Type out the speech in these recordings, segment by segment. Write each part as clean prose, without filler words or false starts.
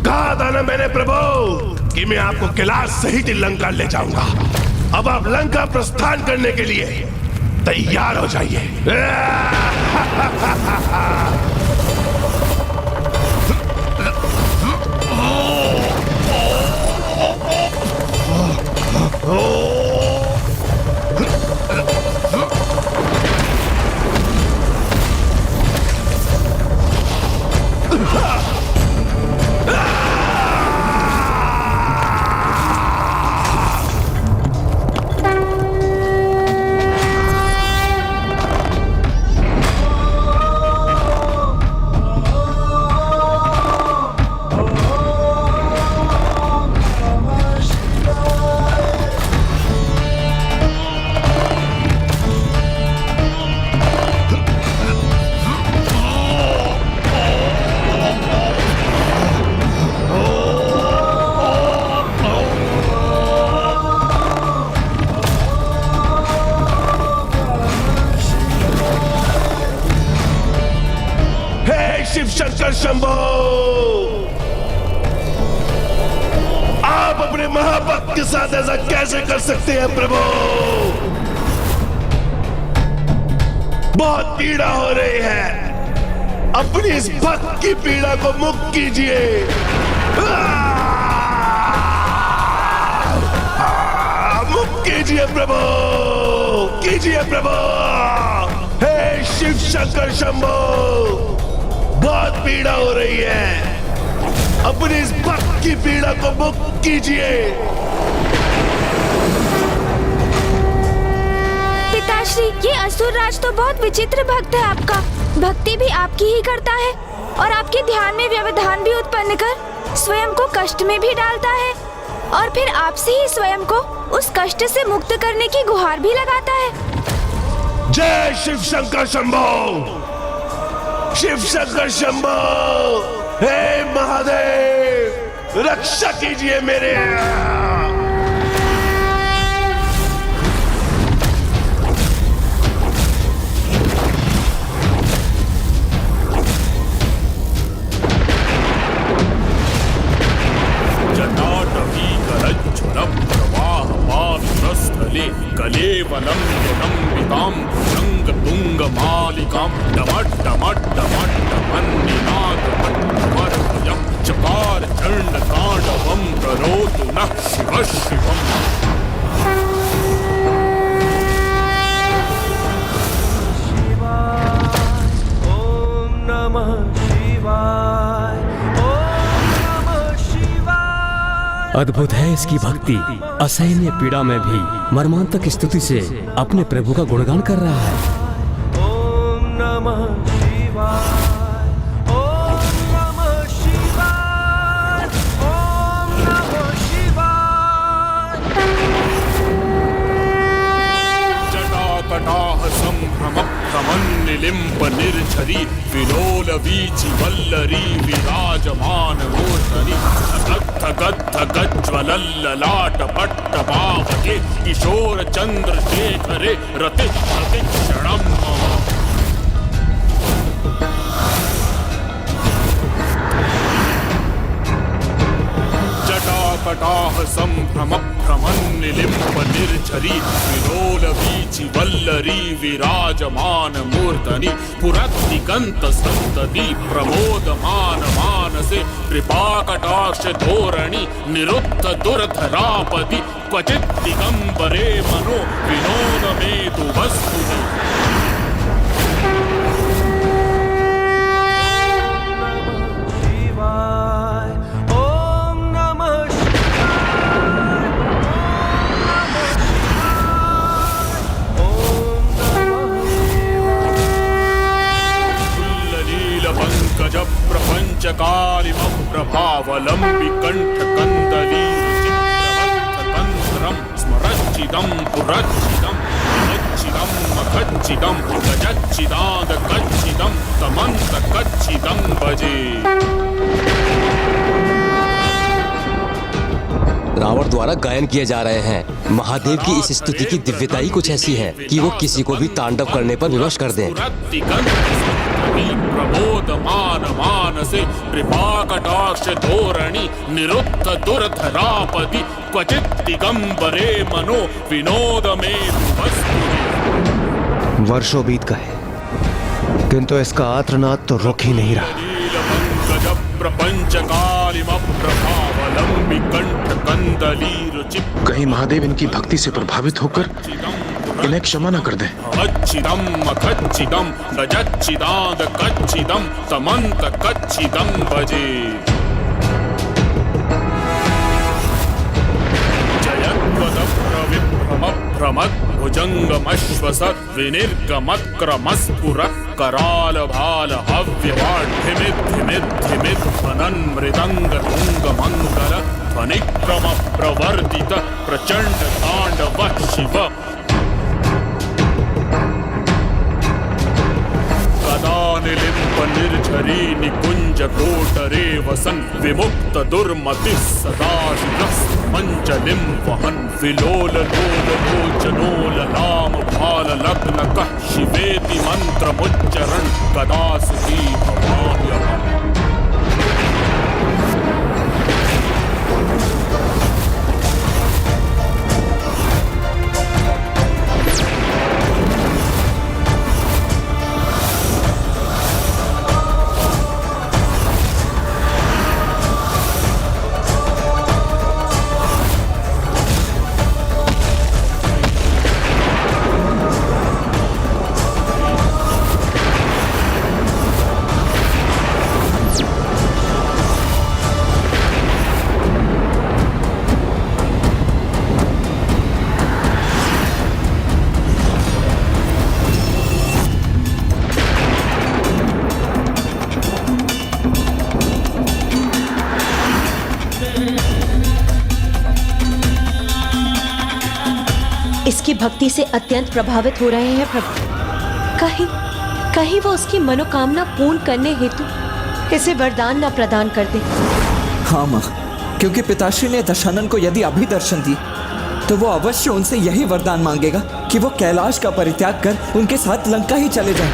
कहा था ना मैंने प्रभु कि मैं आपको कैलाश सहित लंका ले जाऊंगा। अब आप लंका प्रस्थान करने के लिए तैयार हो जाइए। शिव शंकर शंभो, आप अपने महाभक्त के साथ ऐसा कैसे कर सकते हैं प्रभु? बहुत पीड़ा हो रही है, अपनी इस भक्त की पीड़ा को मुक्त कीजिए। मुक्त कीजिए प्रभु, कीजिए प्रभु। हे शिव शंकर शंभो, बहुत पीड़ा हो रही है, अपनी इस भक्त की पीड़ा को मुक्त कीजिए। पिताश्री, ये असुर राज तो बहुत विचित्र भक्त है आपका। भक्ति भी आपकी ही करता है और आपके ध्यान में व्यवधान भी उत्पन्न कर स्वयं को कष्ट में भी डालता है और फिर आपसे ही स्वयं को उस कष्ट से मुक्त करने की गुहार भी लगाता है। जय शिव शंकर शंभो, शिव शंकर शंभो। हे महादेव, रक्षा कीजिए मेरे। जटाटवी करज्ज्वलं प्रवाहपावितस्थले कलेवलं विलम्बितां रङ्गतुङ्गमालिकां डमड्डमड्डमड्डमन्निनादमड्डमर्भयं चकार चण्डताण्डवं करोतु नः शिवः शिवम्। अद्भुत है इसकी भक्ति। असहनीय पीड़ा में भी मर्मांतक स्तुति से अपने प्रभु का गुणगान कर रहा है। ओम नमः शिवाय, ओम नमः शिवाय, ओम नमः शिवाय। जटाकटाह संभ्रम प्रमन्निलिम्ब निर्झरी विलोल वीचि वल्लरी विराजमान मूर्धनि गद्ध गज्ज्वलल्ललाट पट्टपावके किशोर चंद्रशेखरे रति क्षणम् जटाकटाह संभ्रम प्रमन्निलिम्ब निर्झरी विलोल वीचि वल्लरी विराजमान मूर्धनि पुरद्दिगन्त सन्तति प्रमोदमान मानसे कृपाकटाक्ष धोरणि निरुद्ध दुर्धरापदि क्वचित् दिगम्बरे मनो विनोदमेतु वस्तुनि। पंकज प्रपंच कालिम प्रभावलंबि कंठ कंदली तंत्रम स्मरच्चिदं पुरच्चिदं मच्चिदं मखच्चिदं गजच्चिदाद कच्चिदं तमंत कच्चिदं भजे। रावण द्वारा गायन किए जा रहे हैं। महादेव की इस स्तुति की दिव्यता ही कुछ ऐसी है कि वो किसी को भी तांडव करने पर विवश कर दें। ही प्रमोदमान मानसे कृपाकटाक्ष धोरणि निरुद्ध दुर्धरापदि क्वचित् दिगंबरे मनो विनोद में वर्षों बीत गए किंतु इसका आर्तनाद तो रुक ही नहीं रहा। पंकज प्रपंच कालिमप्रभावलंबि कंठ कंदली रुचि कहीं महादेव इनकी भक्ति से प्रभावित होकर इन्हें क्षमा न कर दें। अच्छिदम अखच्चिदम गजच्चिदाद कच्चिदम समंत कच्चिदम भजे जयद्वद प्रविभ्रम भ्रमत् भुजंगमश्वसत् विनिर्गमक्रमस्फुरत् कराल भाल हव्यवाढ्यमिद्धिमिद्धिमिद् फनन्मृदंग तुंग मंगल ध्वनिक्रम प्रवर्तित प्रचंड तांडव शिव निलिम्ब निर्झरी निकुंज कोटरे वसन विमुक्त दुर्मति सदा मंचलिम वहन विलोल लोल लोचनोल लाम भाल लग्न कः शिवेति मंत्र मुच्चरण कदा सुखी भवाम्यहम्। इसकी भक्ति से अत्यंत प्रभावित हो रहे हैं प्रभु। कहीं वो उसकी मनोकामना पूर्ण करने हेतु इसे वरदान न प्रदान कर दे। हाँ माँ, क्योंकि पिताश्री ने दशानन को यदि अभी दर्शन दिए तो वो अवश्य उनसे यही वरदान मांगेगा कि वो कैलाश का परित्याग कर उनके साथ लंका ही चले जाएं।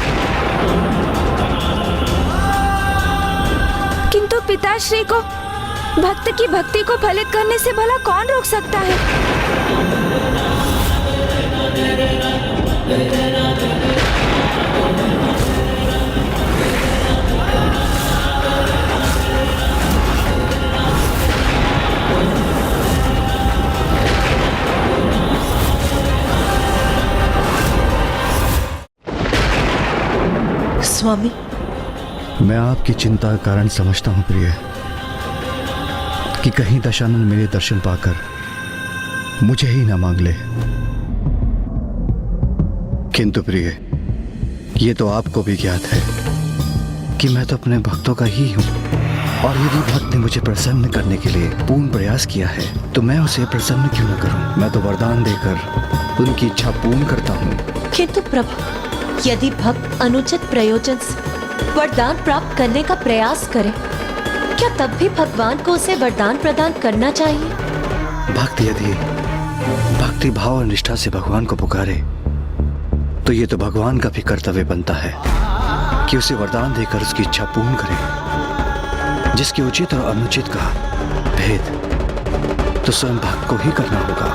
किंतु पिताश्री को भक्त की भक्ति को फलित करने से भला कौन रोक सकता है? स्वामी, मैं आपकी चिंता का कारण समझता हूं प्रिय, कि कहीं दशानन मेरे दर्शन पाकर मुझे ही ना मांग ले। किंतु प्रिय, ये तो आपको भी ज्ञात है कि मैं तो अपने भक्तों का ही हूं, और यदि भक्त ने मुझे प्रसन्न करने के लिए पूर्ण प्रयास किया है तो मैं उसे प्रसन्न क्यों न करूं। मैं तो वरदान देकर उनकी इच्छा पूर्ण करता हूं। किंतु प्रभु, यदि भक्त अनुचित प्रयोजन से वरदान प्राप्त करने का प्रयास करे, क्या तब भी भगवान को उसे वरदान प्रदान करना चाहिए? भक्त यदि भक्ति भाव और निष्ठा से भगवान को पुकारे तो ये तो भगवान का भी कर्तव्य बनता है कि उसे वरदान देकर उसकी इच्छा पूर्ण करे। जिसके उचित और अनुचित का भेद तो स्वयं भक्त को ही करना होगा।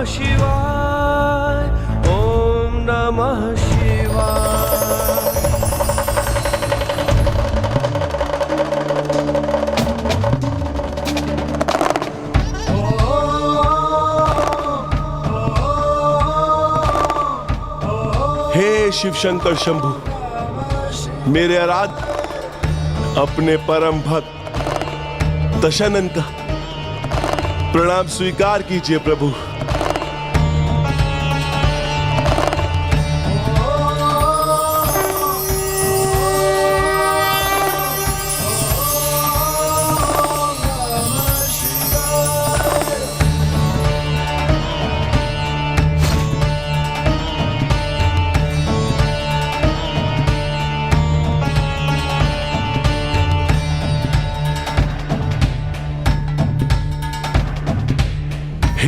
शिवाय ओम नमः शिवाय। हे शिव शंकर शंभु, मेरे आराध्य अपने परम भक्त दशानन का प्रणाम स्वीकार कीजिए प्रभु।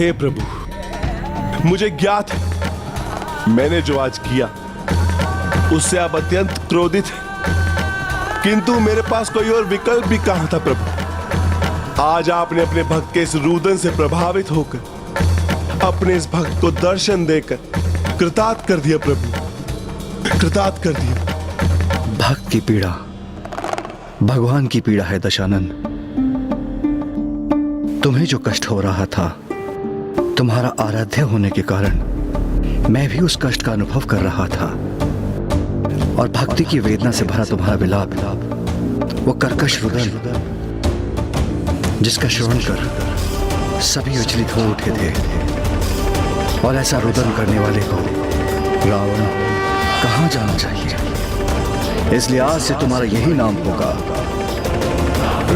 हे प्रभु, मुझे ज्ञात है मैंने जो आज किया उससे आप अत्यंत क्रोधित हैं, किंतु मेरे पास कोई और विकल्प भी कहां था प्रभु। आज आपने अपने भक्त के इस रुदन से प्रभावित होकर अपने इस भक्त को दर्शन देकर कृतार्थ कर दिया प्रभु, कृतार्थ कर दिया। भक्त की पीड़ा भगवान की पीड़ा है दशानन। तुम्हें जो कष्ट हो रहा था तुम्हारा आराध्य होने के कारण मैं भी उस कष्ट का अनुभव कर रहा था, और भक्ति की वेदना से भरा तुम्हारा विलाप वो कर्कश रुदन जिसका श्रवण कर सभी विचलित हो उठे थे। और ऐसा रुदन करने वाले को रावण कहां जाना चाहिए। इसलिए आज से तुम्हारा यही नाम होगा,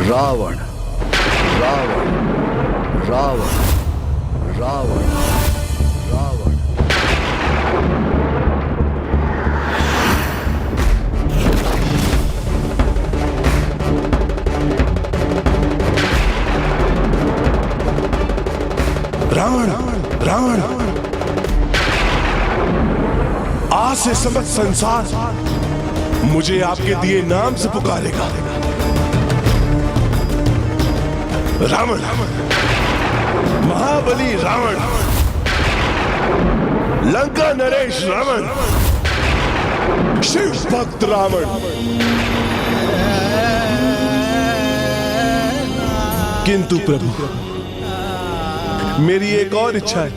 रावण रावण रावण रावण रावण। रावण रावण आज से समस्त संसार मुझे आपके दिए नाम से पुकारेगा। रावण, महाबली रावण, लंका नरेश रावण, शिव भक्त रावण। किंतु प्रभु मेरी एक और इच्छा है।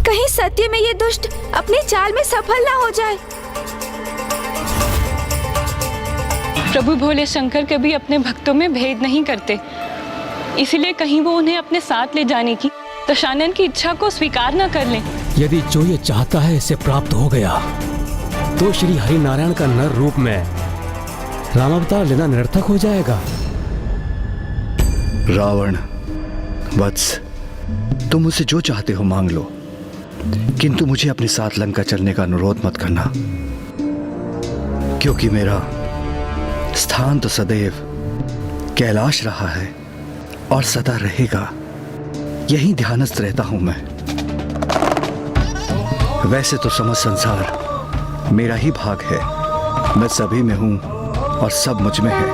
कहीं सत्य में ये दुष्ट अपनी चाल में सफल ना हो जाए। प्रभु भोले शंकर कभी अपने भक्तों में भेद नहीं करते, इसलिए कहीं वो उन्हें अपने साथ ले जाने की दशानन की इच्छा को स्वीकार न कर लें। यदि जो ये चाहता है इसे प्राप्त हो गया तो श्री हरि नारायण का नर रूप में रामावतार लेना निरर्थक हो जाएगा। रावण वत्स, तुम मुझसे जो चाहते हो मांग लो, किंतु मुझे अपने साथ लंका चलने का अनुरोध मत करना, क्योंकि मेरा स्थान तो सदैव कैलाश रहा है और सदा रहेगा। यही ध्यानस्थ रहता हूं मैं। वैसे तो समस्त संसार मेरा ही भाग है, मैं सभी में हूं और सब मुझ में है,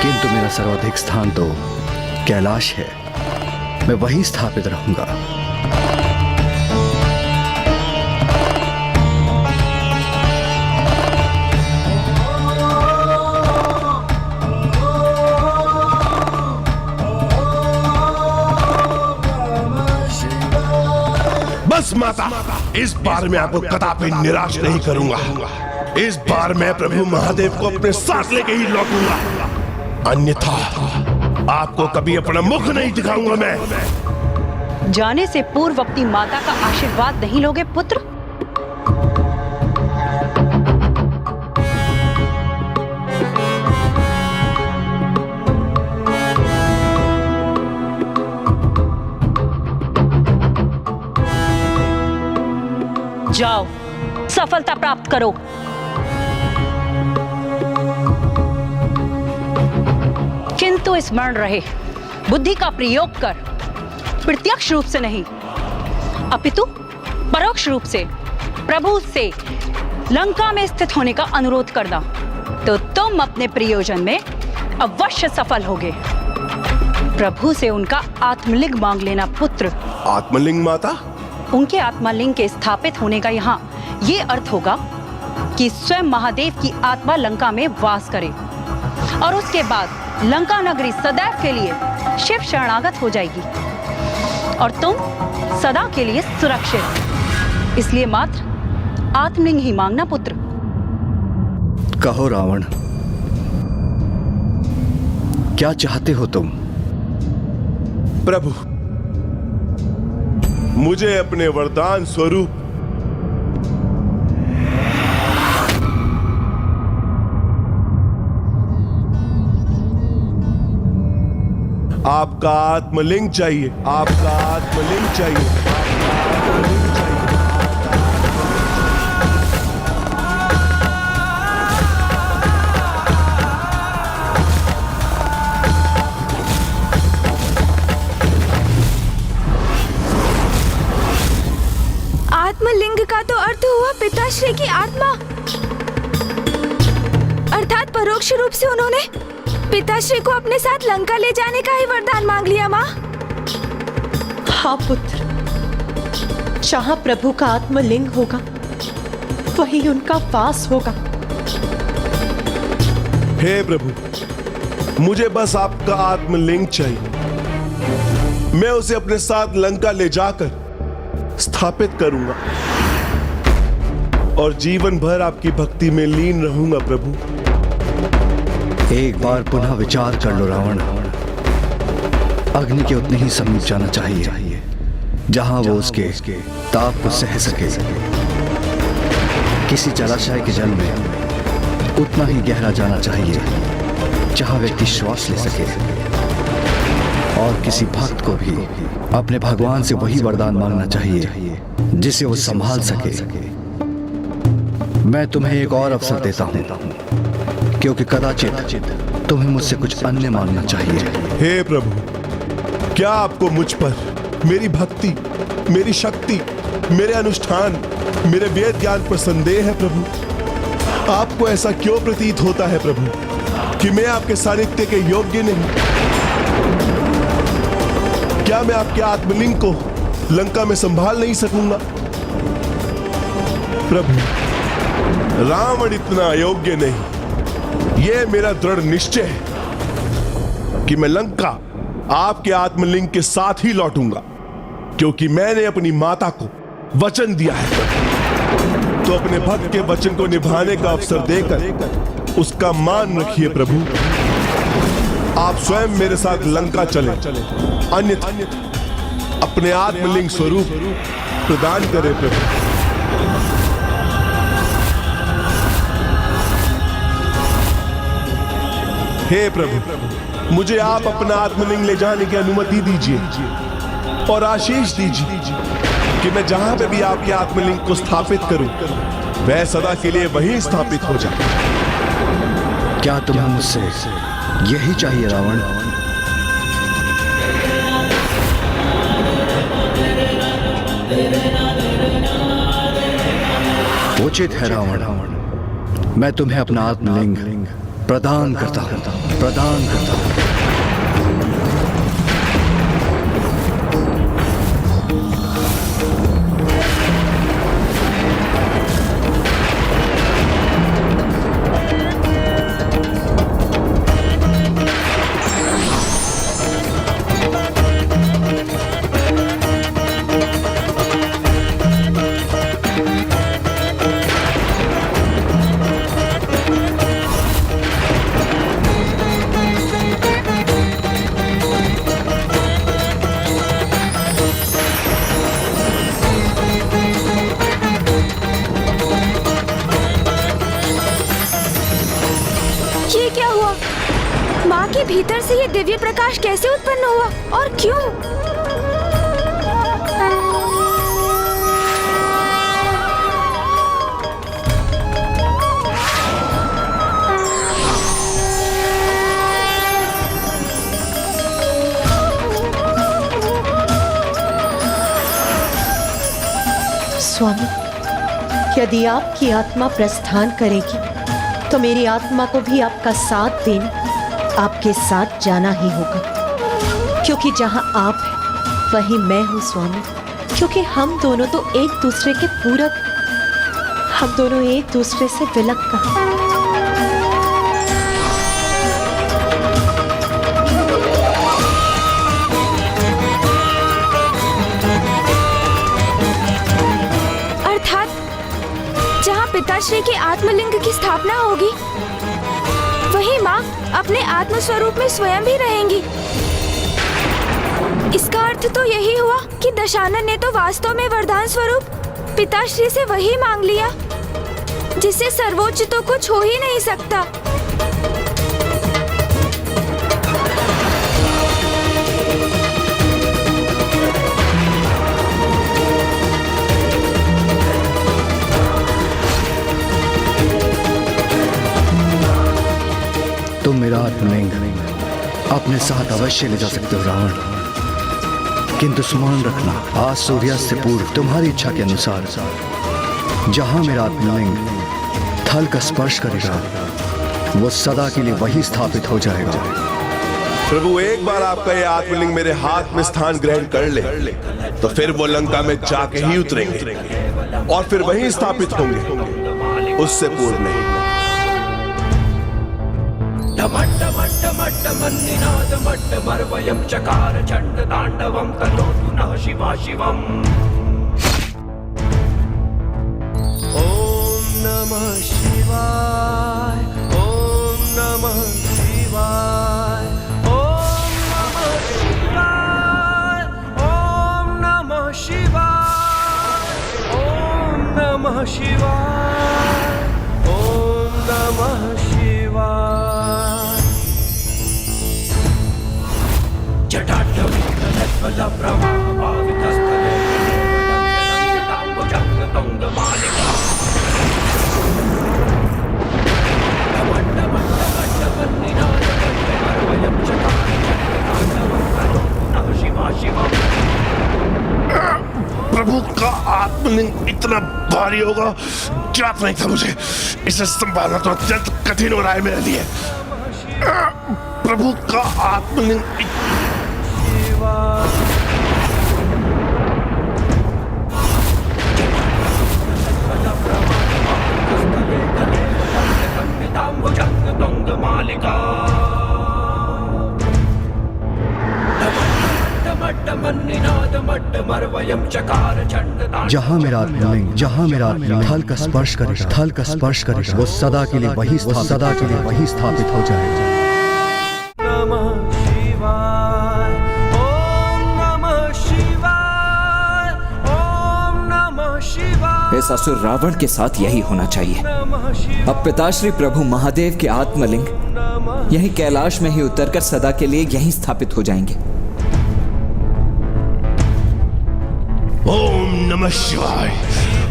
किंतु मेरा सर्वाधिक स्थान तो कैलाश है। मैं वहीं स्थापित रहूंगा। बस माता, इस बार मैं आपको कदापि निराश नहीं करूंगा। इस बार मैं प्रभु महादेव को अपने साथ लेके ही लौटूंगा, अन्यथा आपको कभी अपना मुख नहीं दिखाऊंगा मैं। जाने से पूर्व अपनी माता का आशीर्वाद नहीं लोगे पुत्र? जाओ, सफलता प्राप्त करो। किंतु स्मरण रहे, बुद्धि का प्रयोग कर, प्रत्यक्ष रूप से नहीं अपितु परोक्ष रूप से प्रभु से लंका में स्थित होने का अनुरोध करना, तो तुम अपने प्रयोजन में अवश्य सफल होगे। प्रभु से उनका आत्मलिंग मांग लेना पुत्र। आत्मलिंग माता? उनके आत्मलिंग के स्थापित होने का यहाँ ये अर्थ होगा कि स्वयं महादेव की आत्मा लंका में वास करे, और उसके बाद लंका नगरी सदैव के लिए शिव शरणागत हो जाएगी और तुम सदा के लिए सुरक्षित। इसलिए मात्र आत्मलिंग ही मांगना पुत्र। कहो रावण, क्या चाहते हो तुम? प्रभु, मुझे अपने वरदान स्वरूप आपका आत्मलिंग चाहिए, आपका आत्मलिंग चाहिए। पिताश्री की आत्मा, अर्थात परोक्ष रूप से उन्होंने पिताश्री को अपने साथ लंका ले जाने का ही वरदान मांग लिया माँ। हाँ पुत्र, जहाँ प्रभु का आत्मलिंग होगा वही उनका वास होगा। हे प्रभु, मुझे बस आपका आत्मलिंग चाहिए। मैं उसे अपने साथ लंका ले जाकर स्थापित करूंगा और जीवन भर आपकी भक्ति में लीन रहूंगा प्रभु। एक बार पुनः विचार कर लो रावण। अग्नि के उतने ही समीप जाना चाहिए जहां वो उसके ताप को सह सके। किसी जलाशय के जल में उतना ही गहरा जाना चाहिए जहां व्यक्ति श्वास ले सके। और किसी भक्त को भी अपने भगवान से वही वरदान मांगना चाहिए जिसे वो संभाल सके। मैं तुम्हें एक और अवसर देता हूं, क्योंकि कदाचित तुम्हें मुझसे कुछ अन्य मांगना चाहिए। हे प्रभु, क्या आपको मुझ पर, मेरी भक्ति, मेरी शक्ति, मेरे अनुष्ठान, मेरे वेद ज्ञान पर संदेह है प्रभु? आपको ऐसा क्यों प्रतीत होता है प्रभु कि मैं आपके सानिध्य के योग्य नहीं? क्या मैं आपके आत्मलिंग को लंका में संभाल नहीं सकूंगा? प्रभु, रावण इतना अयोग्य नहीं। यह मेरा दृढ़ निश्चय है कि मैं लंका आपके आत्मलिंग के साथ ही लौटूंगा, क्योंकि मैंने अपनी माता को वचन दिया है। तो अपने भक्त के वचन को निभाने का अवसर देकर उसका मान रखिए प्रभु। आप स्वयं मेरे साथ लंका चले, अन्यथा अपने आत्मलिंग स्वरूप प्रदान करें प्रभु। हे प्रभु, मुझे आप अपना आत्मलिंग ले जाने की अनुमति दीजिए और आशीष दीजिए कि मैं जहां पे भी आपके आत्मलिंग को स्थापित करूं, वह सदा के लिए वहीं स्थापित हो जाए। क्या तुम्हें मुझसे यही चाहिए रावण? उचित है रावण, मैं तुम्हें अपना आत्मलिंग प्रदान करता हूं। ये क्या हुआ? माँ के भीतर से ये दिव्य प्रकाश कैसे उत्पन्न हुआ और क्यों? स्वामी, यदि आपकी आत्मा प्रस्थान करेगी तो मेरी आत्मा को भी आपका साथ देना, आपके साथ जाना ही होगा, क्योंकि जहां आप हैं वहीं मैं हूं स्वामी। क्योंकि हम दोनों तो एक दूसरे के पूरक, हम दोनों एक दूसरे से विलग कहां। पिताश्री के आत्मलिंग की स्थापना होगी, वही माँ अपने आत्म स्वरूप में स्वयं भी रहेंगी। इसका अर्थ तो यही हुआ कि दशानन ने तो वास्तव में वरदान स्वरूप पिताश्री से वही मांग लिया जिससे सर्वोच्च तो कुछ हो ही नहीं सकता। तुम मेरा आत्मलिंग अपने साथ अवश्य ले जा सकते हो रावण, किंतु स्मरण रखना, आज सूर्यास्त से पूर्व तुम्हारी इच्छा के अनुसार जहां मेरा आत्मलिंग थल का स्पर्श करेगा वो सदा के लिए वही स्थापित हो जाएगा। प्रभु एक बार आपका ये आत्मलिंग मेरे हाथ में स्थान ग्रहण कर ले तो फिर वो लंका में जाके ही उतरेंगे और फिर वहीं स्थापित होंगे, उससे पूर्व नहीं। ओम नमः शिवाय, ओम नमः शिवाय, ओम नमः शिवाय, ओम नमः शिवाय, ओम नमः शिवाय, ओम नमः शिवाय। प्रभु का आत्मलिंग इतना भारी होगा ज्ञात नहीं था मुझे। इसे संभालना तो अत्यंत कठिन हो रहा है मेरे लिए। प्रभु का आत्मलिंग जहां मेरा आत्मलिंग थल का स्पर्श करेगा वो सदा के लिए वही स्थापित हो जाएगा। नमः शिवाय, ओम नमः शिवाय, ओम नमः शिवाय। इस असुर रावण के साथ यही होना चाहिए। अब पिताश्री प्रभु महादेव के आत्मलिंग यही कैलाश में ही उतरकर सदा के लिए यहीं स्थापित हो जाएंगे। ओम नमः शिवाय,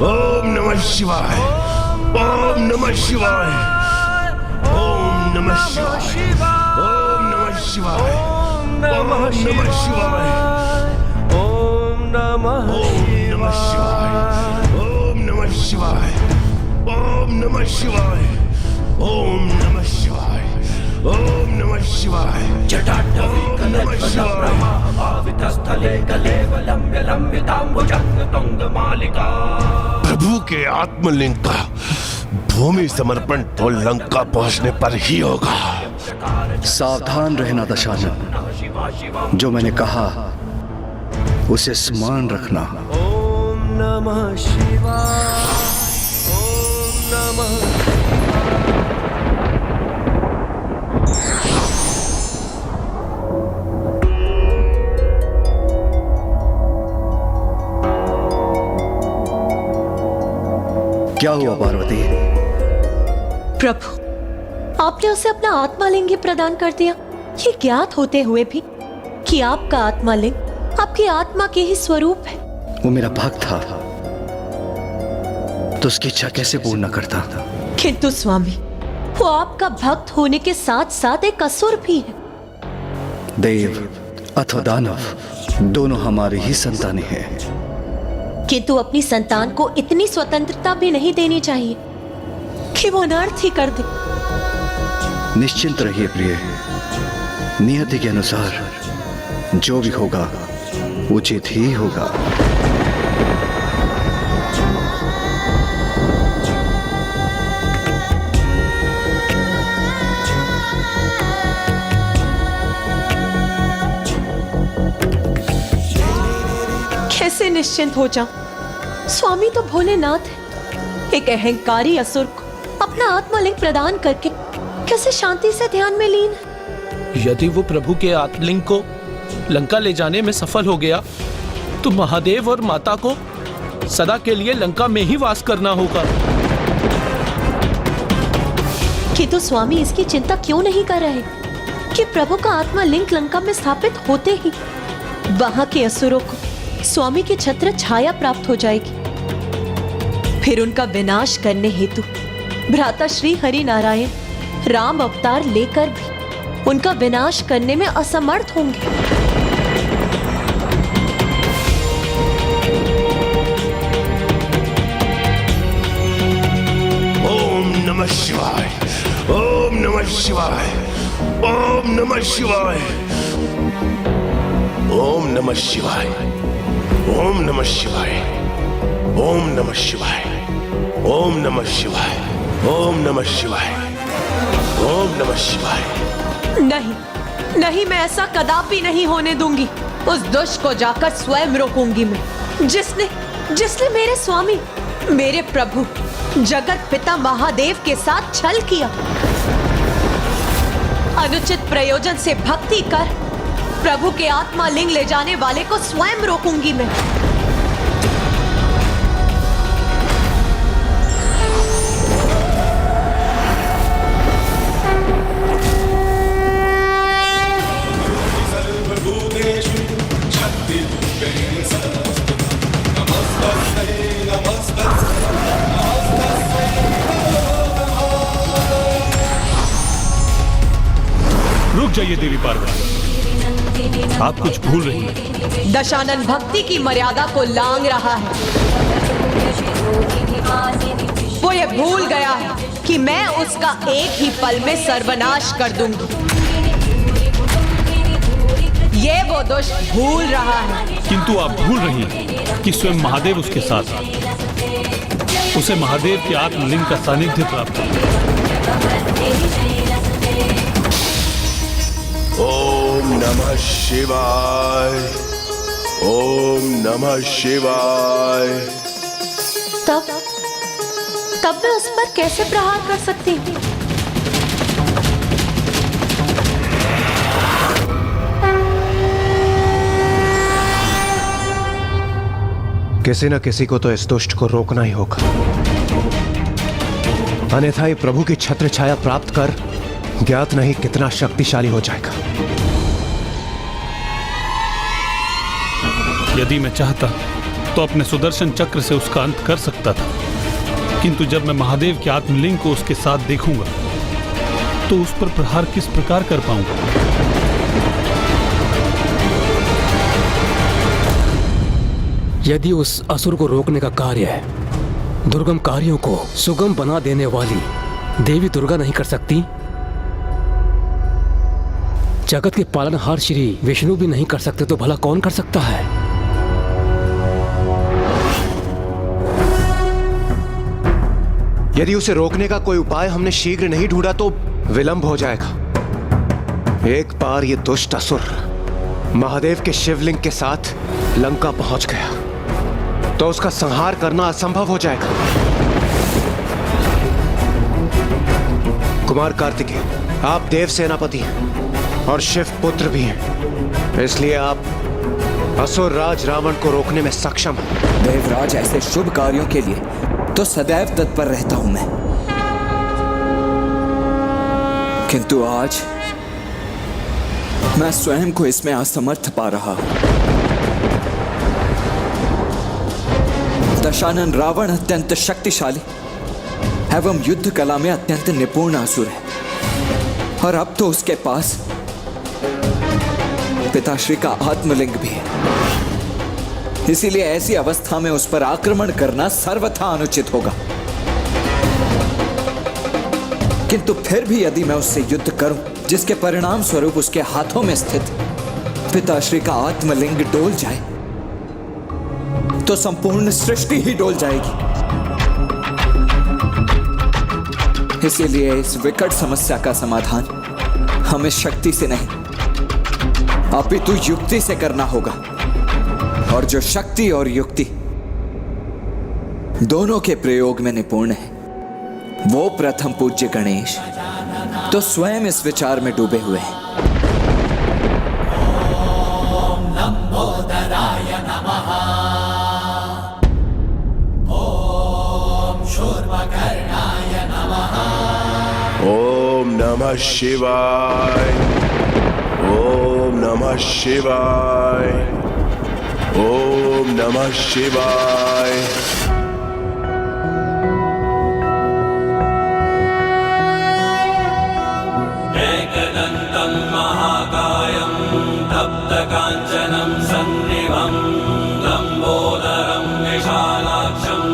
ओम नमः शिवाय, ओम नमः शिवाय, ओम नमः शिवाय, ओम नमः शिवाय, ओम नमः शिवाय, ओम नमः शिवाय, ओम नमः शिवाय, ओम नमः शिवाय, ओम नमः शिवाय, ओम नमः शिवाय। प्रभु के आत्मलिंग का भूमि समर्पण तो लंका पहुंचने पर ही होगा। सावधान रहना दशानन, जो मैंने कहा उसे स्मरण रखना। ओम नमः शिवाय, ओम नमः क्या हुआ पार्वती? प्रभु, आपने उसे अपना आत्मालिंग ही प्रदान कर दिया, ये ज्ञात होते हुए भी कि आपका आत्मालिंग आपकी आत्मा के ही स्वरूप है। वो मेरा भक्त था तो उसकी इच्छा कैसे पूर्ण न करता? किंतु स्वामी, वो आपका भक्त होने के साथ साथ एक असुर भी है। देव अथवा दानव दोनों हमारी ही संतानें हैं। किंतु अपनी संतान को इतनी स्वतंत्रता भी नहीं देनी चाहिए कि वो अनर्थ ही कर दे। निश्चिंत रहिए प्रिय, नियति के अनुसार जो भी होगा उचित ही होगा। कैसे निश्चिंत हो जाऊं? स्वामी तो भोलेनाथ है। एक अहंकारी असुर को अपना आत्मलिंग प्रदान करके कैसे शांति से ध्यान में लीन है? यदि वो प्रभु के आत्मलिंग को लंका ले जाने में सफल हो गया तो महादेव और माता को सदा के लिए लंका में ही वास करना होगा। किंतु स्वामी इसकी चिंता क्यों नहीं कर रहे कि प्रभु का आत्मलिंग लंका में स्थापित होते ही वहां के असुरों को स्वामी की छत्र छाया प्राप्त हो जाएगी। फिर उनका विनाश करने हेतु भ्राता श्री हरि नारायण राम अवतार लेकर भी उनका विनाश करने में असमर्थ होंगे। नमः शिवाय, ओम नमः शिवाय, ओम नमः शिवाय, ओम नमः शिवाय, ओम नमः शिवाय, ओम नमः शिवाय, ओम नमः शिवाय, ओम नमः शिवाय, ओम नमः शिवाय। नहीं, नहीं, मैं ऐसा कदापि नहीं होने दूंगी। उस दुष्ट को जाकर स्वयं रोकूंगी मैं, जिसने मेरे स्वामी, मेरे प्रभु जगत पिता महादेव के साथ छल किया। अनुचित प्रयोजन से भक्ति कर प्रभु के आत्मा लिंग ले जाने वाले को स्वयं रोकूंगी मैं। रुक जाइए देवी पार्वती, आप कुछ भूल रही हैं। दशानन भक्ति की मर्यादा को लांघ रहा है। वो ये भूल गया है कि मैं उसका एक ही पल में सर्वनाश कर दूंगी। ये वो दुष्ट भूल रहा है। किंतु आप भूल रही हैं कि स्वयं महादेव उसके साथ हैं। उसे महादेव के आत्मलिंग का सानिध्य प्राप्त है। ओम नमः शिवाय, ओम नमः शिवाय। तब मैं उस पर कैसे प्रहार कर सकती हूँ? किसी न किसी को तो इस दुष्ट को रोकना ही होगा, अन्यथा ये प्रभु की छत्र छाया प्राप्त कर ज्ञात नहीं कितना शक्तिशाली हो जाएगा। यदि मैं चाहता तो अपने सुदर्शन चक्र से उसका अंत कर सकता था, किंतु जब मैं महादेव के आत्मलिंग को उसके साथ देखूंगा तो उस पर प्रहार किस प्रकार कर पाऊंगा। यदि उस असुर को रोकने का कार्य है, दुर्गम कार्यों को सुगम बना देने वाली देवी दुर्गा नहीं कर सकती, जगत के पालनहार श्री विष्णु भी नहीं कर सकते, तो भला कौन कर सकता है? यदि उसे रोकने का कोई उपाय हमने शीघ्र नहीं ढूंढा तो विलंब हो जाएगा। एक बार ये दुष्ट असुर महादेव के शिवलिंग के साथ लंका पहुंच गया तो उसका संहार करना असंभव हो जाएगा। कुमार कार्तिकेय, आप देव सेनापति हैं और शिव पुत्र भी हैं, इसलिए आप असुर राज रावण को रोकने में सक्षम हैं। देवराज, ऐसे शुभ कार्यों के लिए तो सदैव तत्पर रहता हूं मैं, किंतु आज मैं स्वयं को इसमें असमर्थ पा रहा हूं। दशानन रावण अत्यंत शक्तिशाली एवं युद्ध कला में अत्यंत निपुण असुर है, और अब तो उसके पास पिताश्री का आत्मलिंग भी है। इसीलिए ऐसी अवस्था में उस पर आक्रमण करना सर्वथा अनुचित होगा। किंतु फिर भी यदि मैं उससे युद्ध करूं, जिसके परिणाम स्वरूप उसके हाथों में स्थित पिताश्री का आत्मलिंग डोल जाए, तो संपूर्ण सृष्टि ही डोल जाएगी। इसीलिए इस विकट समस्या का समाधान हमें शक्ति से नहीं अपितु युक्ति से करना होगा, और जो शक्ति और युक्ति दोनों के प्रयोग में निपुण है, वो प्रथम पूज्य गणेश तो स्वयं इस विचार में डूबे हुए हैं। ओम नमः शिवाय, ओम नमः शिवाय, ओम नमः शिवाय। एकदन्तं महाकायं तप्तकाञ्चनं सन्निभं लम्बोदरं विशालाक्षं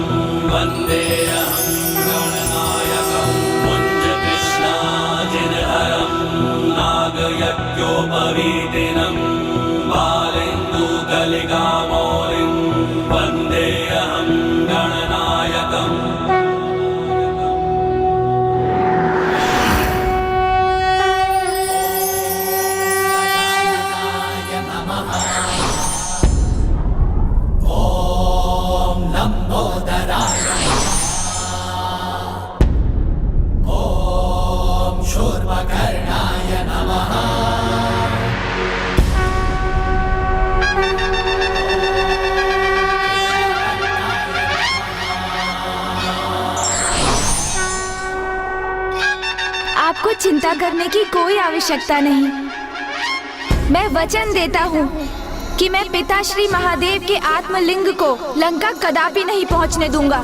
वन्देऽहं गणनायकम्। शक्योपवीतिनं बालेन्दुकलिकामौलिं वन्देऽहं गणनायकम्। आपको चिंता करने की कोई आवश्यकता नहीं। मैं वचन देता हूँ कि मैं पिता श्री महादेव के आत्मलिंग को लंका कदापि नहीं पहुँचने दूंगा।